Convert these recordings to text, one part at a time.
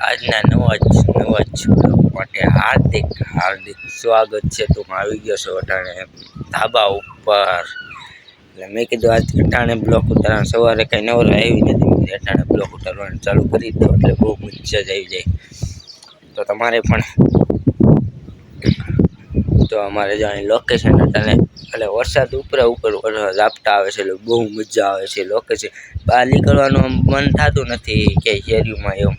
આજના નવા જ બ્લોગ માટે હાર્દિક સ્વાગત છે. તો હું આવી ગયો છું અટાણે ધાબા ઉપર. એટલે મેં કીધું આજ અટાણે બ્લોક ઉતારવાનું, સવારે કંઈ નવરા આવી નથી, અટાણે બ્લોક ઉતારવાનું ચાલુ કરી દો એટલે બહુ મજા જ આવી જાય. તો તમારે પણ તો અમારે જો અહીં લોકેશન અટાણે એટલે વરસાદ ઉપર ઝાપટા આવે છે એટલે બહુ મજા આવે છે. લોકેશન બહાર નીકળવાનું મન થતું નથી કે શેરીમાં એવું.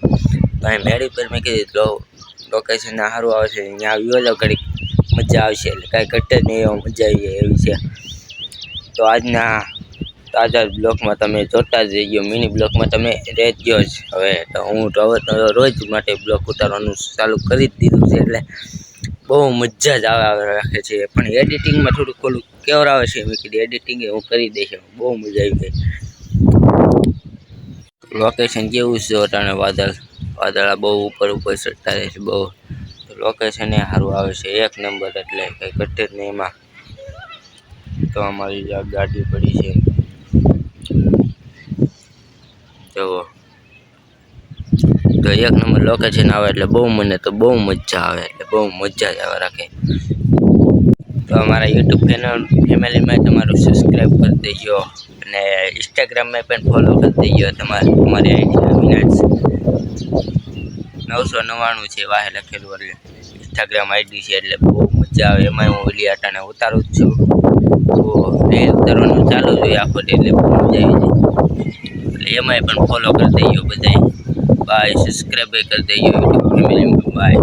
તો અહીં મેળી પર મેં કીધું લોકેશન સારું આવે છે, ત્યાં આવ્યો તો ઘડીક મજા આવશે. એટલે કાંઈ ઘટે જ નહીં, એવો મજા આવી જાય એવી છે. તો આજના તાજા બ્લોકમાં તમે જોતા જ રહીજો, મિની બ્લોકમાં તમે રહેજો જ. હવે તો હું તો રોજ માટે બ્લોક ઉતારવાનું ચાલુ કરી જ દીધું છે, એટલે બહુ મજા જ આવે રાખે છે. પણ એડિટિંગમાં થોડુંક ઓલું કેવર આવે છે, મેં કીધું એડિટિંગ હું કરી દઈશ, બહુ મજા આવી જાય. લોકેશન કેવું છે અટાણે વાદળા બહુ ઉપર ચડતા રહે છે બહુ. લોકેશન એ સારું આવે છે, એક નંબર, એટલે કંઈ ઘટે જ નહીં એમાં. તો અમારી ગાડી પડી છે જુઓ. તો એક નંબર લોકેશન આવે એટલે મને તો બહુ મજા આવે, એટલે બહુ મજા જ આવે રાખે. તો અમારા યુટ્યુબ ફેમિલીમાં તમારું સબસ્ક્રાઈબ કરી દેજો, અને ઇન્સ્ટાગ્રામમાં પણ ફોલો કરી દેજો. તમારી આઈડી અવિનાશ 999 છે વાહે લખેલું, એટલે ઇન્સ્ટાગ્રામ આઈડી છે. એટલે બહુ મજા આવે એમાં. હું ઓલી અટાણે ઉતારું જ છું, તો રીલ ઉતારવાનું ચાલુ જ હોય આખો, એટલે બહુ મજા આવી જાય. એટલે એમાંય પણ ફોલો કરી દેજો બધાય. બાય, સબસ્ક્રાઈબ કરી દેજો યુટ્યુબ ફેમિલીમાં. બાય.